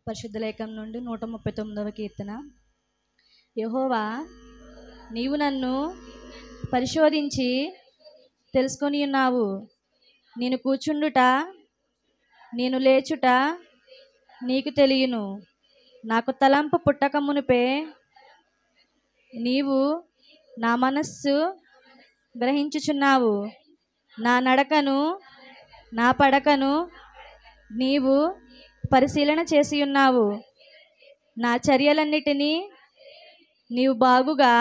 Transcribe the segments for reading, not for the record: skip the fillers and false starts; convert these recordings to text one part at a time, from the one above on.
పరిశుద్ధ లేఖం నుండి 139వ కీర్తన. యెహోవా, నీవు నన్ను పరిశోధించి తెలుసుకొని ఉన్నావు. నేను కూర్చుండుట నేను లేచుట నీకు తెలియను. నాకు తలంపు పుట్టక మునుపే నీవు నా మనస్సు గ్రహించుచున్నావు. నా నడకను నా పడకను నీవు పరిశీలన చేసి ఉన్నావు. నా చర్యలన్నిటినీ నీవు బాగుగా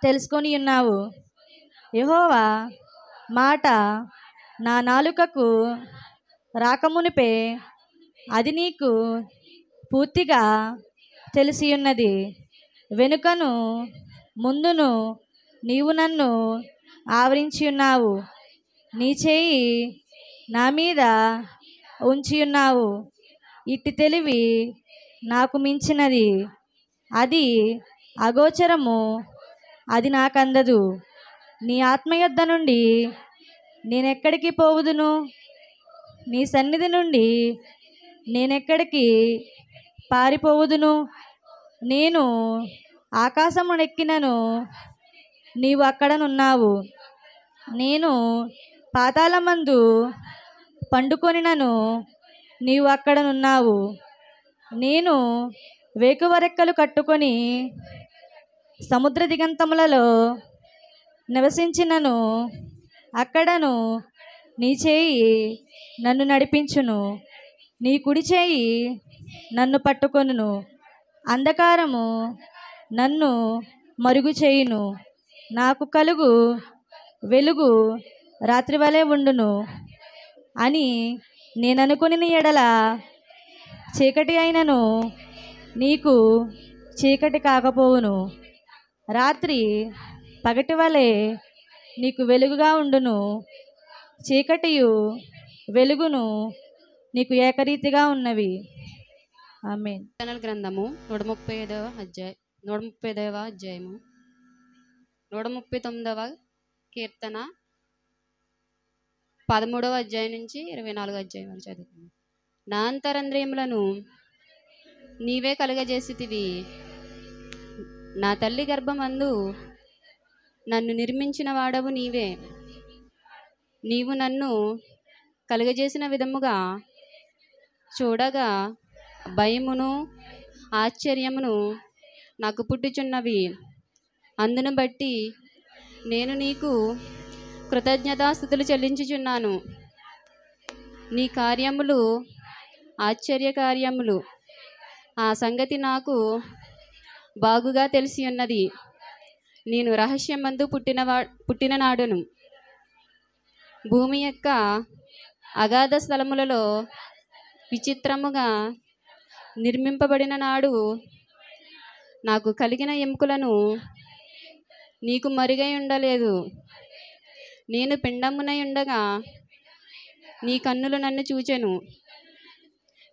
తెలుసుకొని ఉన్నావు. యెహోవా మాట నా నాలుకకు రాకమునిపే అది నీకు పూర్తిగా తెలిసి ఉన్నది. వెనుకను ముందును నీవు నన్ను ఆవరించి ఉన్నావు. నీ చేయి నా మీద ఉంచి ఉన్నావు. ఇట్టి తెలివి నాకు మించినది. అది అగోచరము, అది నాకందదు. నీ ఆత్మయొద్ద నుండి నేనెక్కడికి పోవుదును? నీ సన్నిధి నుండి నేనెక్కడికి పారిపోవుదును? నేను ఆకాశమునెక్కినను నీవు అక్కడనున్నావు. నేను పాతాళమందు పండుకొనినను నీవు అక్కడనున్నావు. నేను వేకువరెక్కలు కట్టుకొని సముద్ర దిగంతములలో నివసించినను అక్కడను నీ చేయి నన్ను నడిపించును. నీ కుడి చేయి నన్ను పట్టుకొనును. అంధకారము నన్ను మరుగు చేయును. నాకు కలుగు వెలుగు రాత్రి వలె ఉండును అని నేననుకొనిన ఎడల చీకటి అయినను నీకు చీకటి కాకపోవును. రాత్రి పగటి వలె నీకు వెలుగుగా ఉండును. చీకటియు వెలుగును నీకు ఏకరీతిగా ఉన్నవి. ఆమేన్. గ్రంథము 135వ అధ్యాయము 139వ కీర్తన 13వ అధ్యాయం నుంచి 24వ అధ్యాయం వరకు చదువుతున్నాను. నా అంతరంద్రియములను నీవే కలుగజేసితివి. నా తల్లి గర్భమందు నన్ను నిర్మించిన వాడవు నీవే. నీవు నన్ను కలుగజేసిన విధముగా చూడగా భయమును ఆశ్చర్యమును నాకు పుట్టుచున్నవి. అందును బట్టి నేను నీకు కృతజ్ఞతాస్తుతులు చెల్లించుచున్నాను. నీ కార్యములు ఆశ్చర్య కార్యములు. ఆ సంగతి నాకు బాగుగా తెలిసి ఉన్నది. నేను రహస్యమందు పుట్టిన నాడును భూమి యొక్క అగాధ స్థలములలో విచిత్రముగా నిర్మింపబడిన నాడు నాకు కలిగిన ఎముకలను నీకు మరుగై ఉండలేదు. నేను పిండమునై ఉండగా నీ కన్నులు నన్ను చూచెను.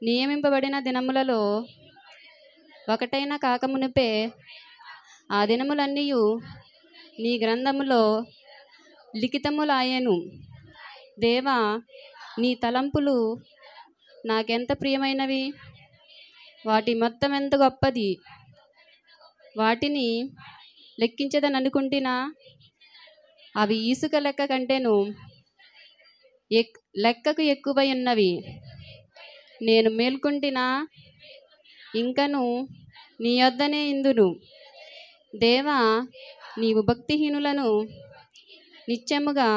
నియమింపబడిన దినములలో ఒకటైన కాకమునిపే ఆ దినములన్నీ నీ గ్రంథములో లిఖితములాయెను. దేవా, నీ తలంపులు నాకెంత ప్రియమైనవి. వాటి మొత్తం ఎంత గొప్పది. వాటిని లెక్కించదననుకుంటున్నా. అవి ఇసుక లెక్క కంటేను లెక్కకు ఎక్కువై ఉన్నవి. నేను మేల్కొంటినా ఇంకను నీ యొద్దనే ఇందును. దేవా, నీవు భక్తిహీనులను నిత్యముగా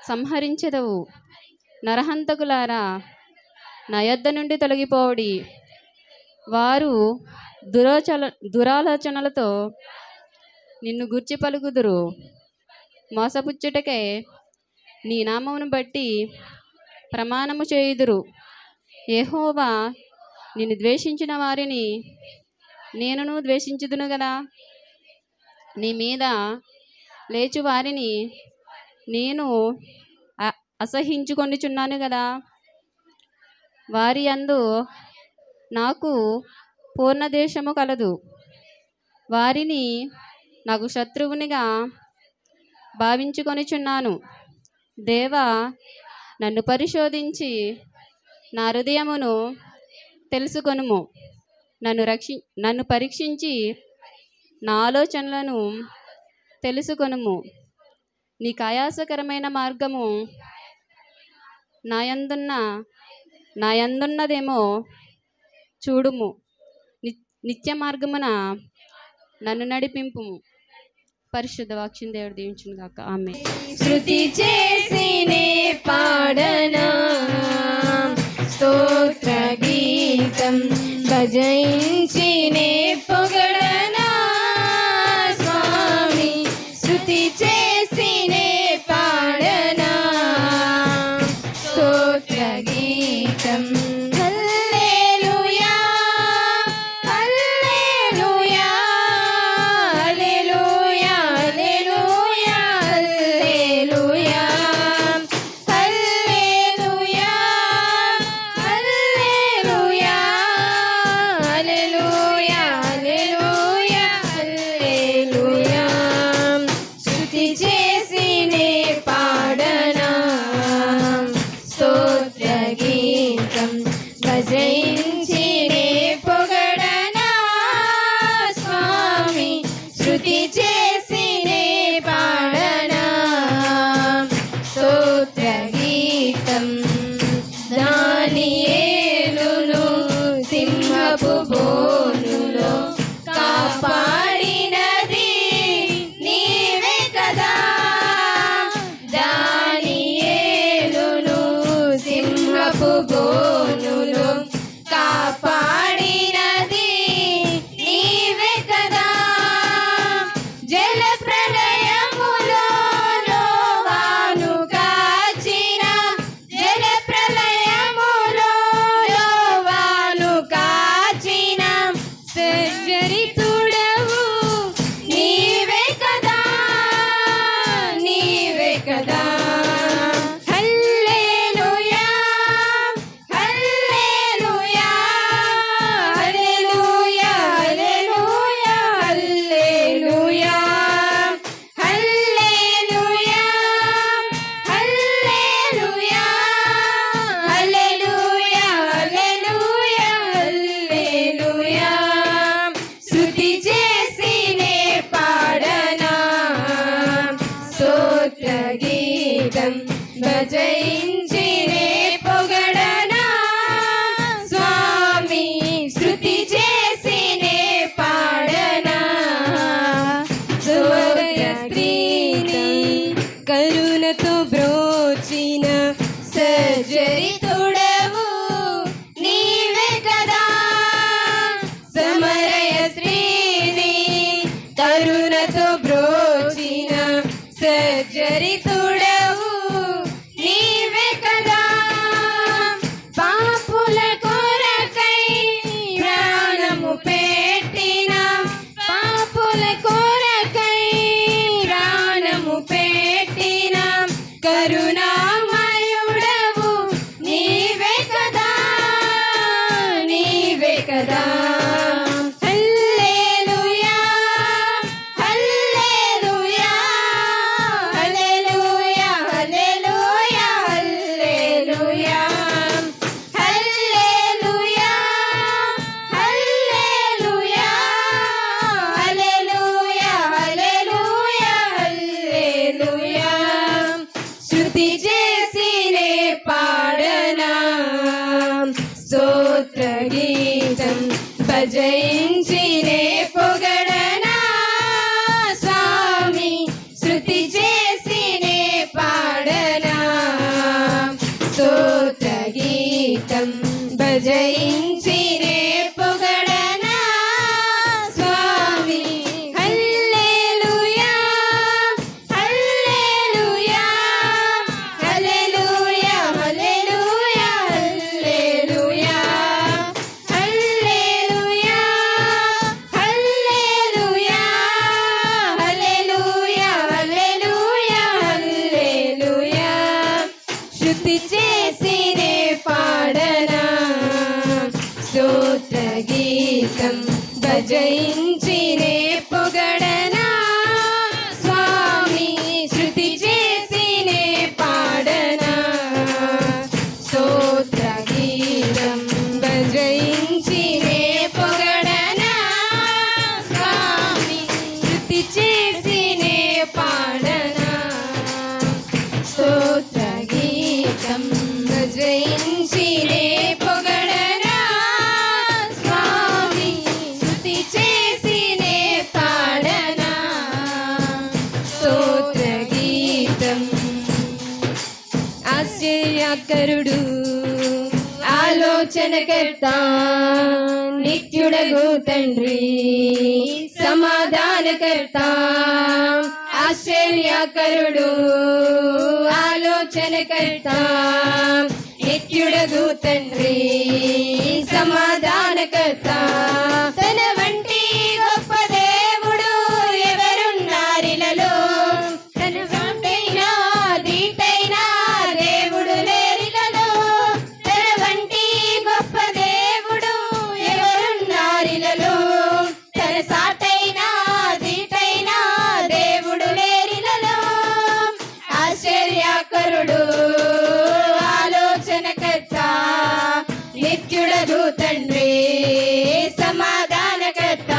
సంహరించెదవు. నరహంతకులారా, నా యొద్ద నుండి తొలగిపోవుడి. వారు దురాలోచనలతో నిన్ను గూర్చి పలుకుదురు. మోసపుచ్చుటకే నీ నామమును బట్టి ప్రమాణము చేయుదురు. యెహోవా, నిన్ను ద్వేషించిన వారిని నేనును ద్వేషించుదును గదా. నీ మీద లేచు వారిని నేను అసహించుకొనుచున్నాను గదా. వారి యందు నాకు పూర్ణ దేశము కలదు. వారిని నాకు శత్రువునిగా భావించుకొనుచున్నాను. దేవా, నన్ను పరిశోధించి నా హృదయమును తెలుసుకొనుము. నన్ను పరీక్షించి నా ఆలోచనలను తెలుసుకొనుము. నీకు ఆయాసకరమైన మార్గము నాయందున్నదేమో చూడుము. నిత్య మార్గమున నన్ను నడిపింపుము. పరిశుద్ధ వాక్యం దేవుడు దీవించును గాక. ఆమేన్. శృతి చేసినే పాడనా స్తోత్ర గీతం, భజించినే పొగడనా స్వామి. శృతి చేసినే పాడనా స్తోత్ర గీతం. హల్లెలూయా హల్లెలూయా హల్లెలూయా హల్లెలూయా హల్లెలూయా హల్లెలూయా హల్లెలూయా హల్లెలూయా హల్లెలూయా. స్తుతి చేసినే పాడనా స్తోత్ర గీతం, భజించినే పొగడనా స్వామి. శృతి చేసినే పాడనా స్తోత్ర గీతం. దానియేలును సింహపు బోనులో కాపాడినది నీవే కదా. దానియేలును సింహపు బోనులో కాపాడినది నీవే కదా. జల ప్రళయములో నోవాను కాచిన, జల ప్రళయములో నోవాను కాచిన సర్జరితుడవు నీవే కదా, నీవే కదా. హల్లెలూయా హల్లెలూయా హల్లెలూయా హల్లెలూయా హల్లెలూయా హల్లెలూయా హల్లెలూయా హల్లెలూయా హల్లెలూయా హల్లెలూయా. స్తుతి చేసినే పాడనా స్తోత్ర గీతం, భజించినే పొగడనా స్వామి. శృతి చేసినే పాడనా సుమరయ స్త్రీని కరుణతో బ్రోచిన సర్జరితుడవు నీవే కదా. సమరయ స్త్రీని కరుణతో బ్రోచిన సర్జరితుడవు నీవే కదా. పాపుల కొరకై ప్రాణము పెట్టిన, పాపుల కొరకై ప్రాణము పెట్టిన కరుణామయుడవు నీవే కదా, నీవే కదా. హల్లెలూయా హల్లెలూయా హల్లెలూయా హల్లెలూయా హల్లెలూయా హల్లెలూయా హల్లెలూయా హల్లెలూయా హల్లెలూయా హల్లెలూయా. శృతి చేసినే పాడనా స్తోత్ర గీతం, భజించినే పొగడనా స్వామి. శృతి చేసినే పాడనా స్తోత్ర గీతం, భజించినే పొగడనా స్వామి. హల్లెలూయా హల్లెలూయా హల్లెలూయా హల్లెలూయా హల్లెలూయా హల్లెలూయా హల్లెలూయా హల్లెలూయా హల్లెలూయా హల్లెలూయా. శృతి చేసినే పాడనా స్తోత్ర గీతం, భజించినే పొగడనా స్వామి. శృతి చేసినే పాడనా స్తోత్ర గీతం, భజించినే గజయించినే పొగడనా స్వామి స్తుతి చేసినే పాడనా స్తోత్ర గీతం గజయించినే పొగడనా స్వామి స్తుతి చేసినే పాడనా స్తోత్ర గీతం ఆశ్చర్యకరుడు ఆలోచనకర్త నిత్యుడగు తండ్రి సమాధానకర్త ఆశ్చర్యకరుడు ఆలోచనకర్త నిత్యుడగు తండ్రి సమాధానకర్త తన వంటి గొప్ప దేవుడు ఎవరున్నారిలలో తన వంటైనా దీటైనా దేవుడు లేరిలలో తన వంటి గొప్ప దేవుడు ఎవరున్నారిలలో తన సాటైనా దీటైనా దేవుడు లేరిలలో ఆశ్చర్యకరుడు ఆలోచనకర్త నిత్యుడగు తండ్రి సమాధానకర్త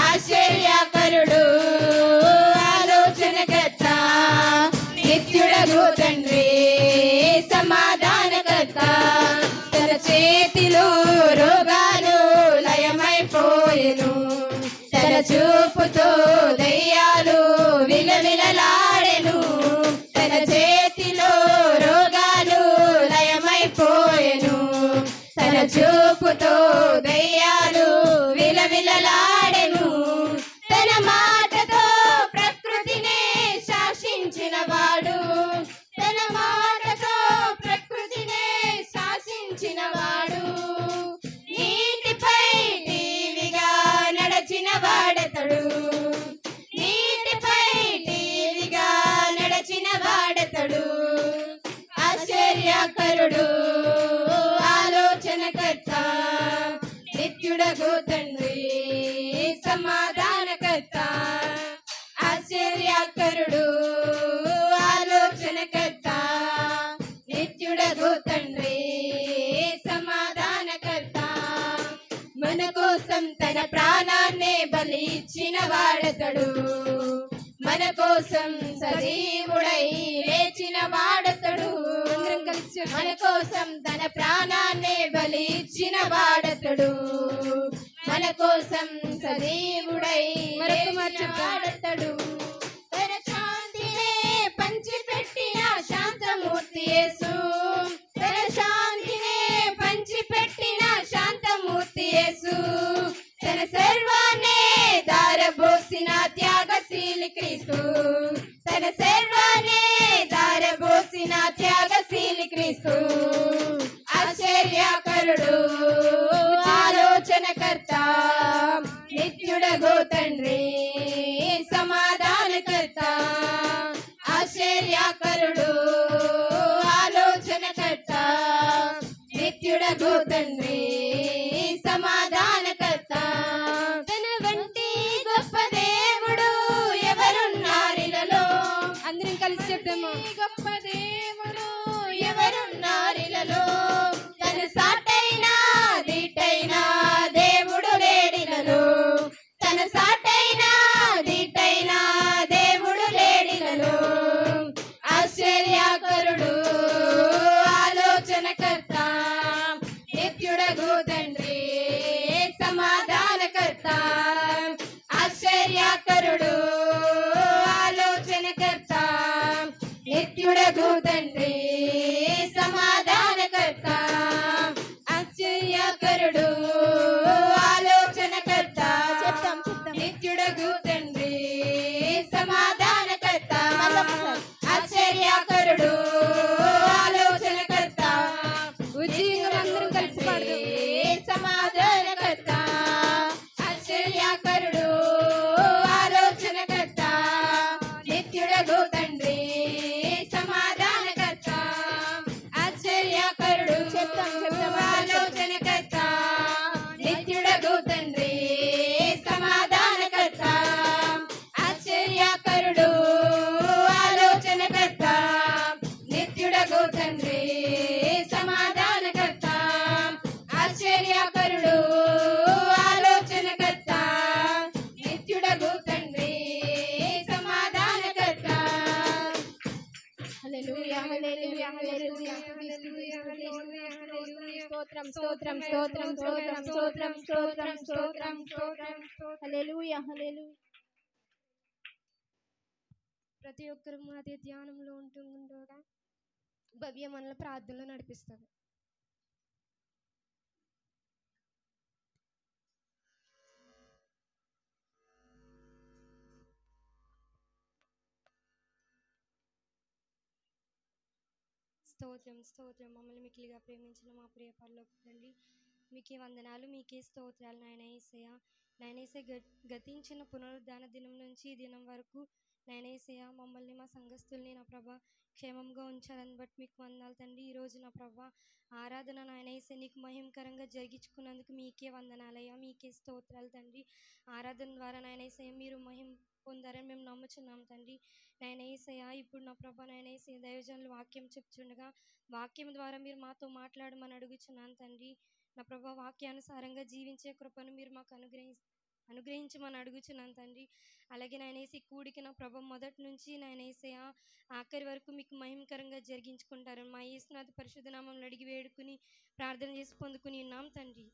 ఆశ్చర్యకరుడు ఆలోచనకర్త నిత్యుడగు తండ్రి సమాధానకర్త తన చేతిలో రోగాలు లయమైపోయెను తన చూపుతో దయ్యాలు విలవిలలాడెను తన చేతిలో రోగాలు లయమైపోయెను తన చూపుతో దయ్యాలు విలవిలలాడెను తన మాటతో ప్రకృతినే శాసించిన వాడు తన మాటతో ప్రకృతినే శాసించిన వాడు నీటిపై టీవిగా నడచిన వాడతడు నీటిపై టీవిగా నడచిన వాడతడు ఆశ్చర్యకరుడు ఆలోచనకర్త నిత్యుడగు తండ్రి సమాధానకర్త ఆశ్చర్యకరుడు ఆలోచనకర్త నిత్యుడగు తండ్రి సమాధానకర్త మన కోసం తన ప్రాణాన్నే బలి ఇచ్చిన వాడతడు మన కోసం సజీవుడై లేచిన వాడతడు మన కోసం తన ప్రాణాన్నే బలి ఇచ్చిన వాడతడు మన కోసం సజీవుడై లేచిన వాడతడు తన శాంతినే పంచిపెట్టిన శాంతమూర్తి యేసు తన శాంతినే పంచిపెట్టిన శాంతమూర్తి యేసు తన సర్వాన్నే దారబోసిన త్యాగశీలి క్రీస్తు తన సర్వాన్నే దారబోసిన త్యాగశీలి క్రీస్తు ఆశ్చర్యకరుడు ఆలోచనకర్త నిత్యుడగు తండ్రి సమాధానకర్త ఆశ్చర్యకరుడు ఆలోచనకర్త నిత్యుడగు తండ్రి సమాధానకర్త తన వంటి గొప్ప దేవుడు ఎవరున్నారిలలో అందరం కలిసి చెప్తాము గొప్ప దేవుడు ఎవరున్నారిలలో తన సాటైనా దీటైనా దేవుడు లేడిలలో తన సాటైనా దీటైనా దేవుడు లేడిలలో ఆశ్చర్యకరుడు ఆలోచనకర్త నిత్యుడగు తండ్రి సమాధానకర్త ఆశ్చర్యకరుడు ఆలోచనకర్త నిత్యుడగు తండ్రి సమాధానకర్త ఆశ్చర్యకరుడు ఆలోచనకర్త నిత్యుడగు తండ్రి సమాధానకర్త ఆశ్చర్యకరుడు ఆలోచనకర్త ఉద్యోగులందరూ కలిసి పాడు సమాధానకర్త ఆశ్చర్యకరుడు ఆలోచనకర్త నిత్యుడగు తండ్రి సమాధానకర్త ఆశ్చర్యకరుడు ఆలోచనకర్త నిత్యుడగు తండ్రి సమాధానకర్త ఆశ్చర్యకరుడు ఆలోచనకర్త నిత్యుడగు తండ్రి సమాధానకర్త ఆశ్చర్య కరుణాకరుడు ఆలోచనకర్త నిత్యుడగు తండ్రి సమాధానకర్త. హల్లెలూయా హల్లెలూయా హల్లెలూయా స్తోత్రం స్తోత్రం స్తోత్రం స్తోత్రం స్తోత్రం స్తోత్రం స్తోత్రం స్తోత్రం హల్లెలూయా హల్లెలూయా. ప్రతి ఒక్కరు అదే ధ్యానంలో ఉంటుండగా భవ్య మనల్ని ప్రార్థనలో నడిపిస్తుంది. స్తోత్రం స్తోత్రం మమ్మల్ని మిక్కిలిగా ప్రేమించిన మా ప్రియ పరలోకపు తండ్రి, మీకే వందనాలు, మీకే స్తోత్రాలు నాయన యేసయ్య. నాయన యేసయ్య, గతించిన పునరుద్ధాన దినం నుంచి ఈ దినం వరకు నాయన యేసయ్య మమ్మల్ని మా సంఘస్థుల్ని నా ప్రభా క్షేమంగా ఉంచాలని బట్టి మీకు వందనాలు తండ్రి. ఈరోజు నా ప్రభా ఆరాధన నాయన యేసయ్య నీకు మహిమకరంగా జరిగించుకున్నందుకు మీకే వందనాలయ్యా, మీకే స్తోత్రాలు తండ్రి. ఆరాధన ద్వారా నాయన యేసయ్య మీరు మహిమ పొందారని మేము నమ్ముచున్నాం తండ్రి. నాయన యేసయ్య, ఇప్పుడు నా ప్రభా నాయన యేసయ్య దైవజనులు వాక్యం చెప్తుండగా వాక్యం ద్వారా మీరు మాతో మాట్లాడమని అడుగుచున్నాను తండ్రి. నా ప్రభా వాక్యానుసారంగా జీవించే కృపను మీరు మాకు అనుగ్రహించమని అడుగుచున్నాను తండ్రి. అలాగే నాయన యేసయ్య కూడికి నా ప్రభా మొదటి నుంచి నాయన యేసయ్య ఆఖరి వరకు మీకు మహిమకరంగా జరిగించుకుంటారు. మా యేసునాథ పరిశుద్ధ నామములో అడిగి వేడుకుని ప్రార్థన చేసి పొందుకుని ఉన్నాం తండ్రి.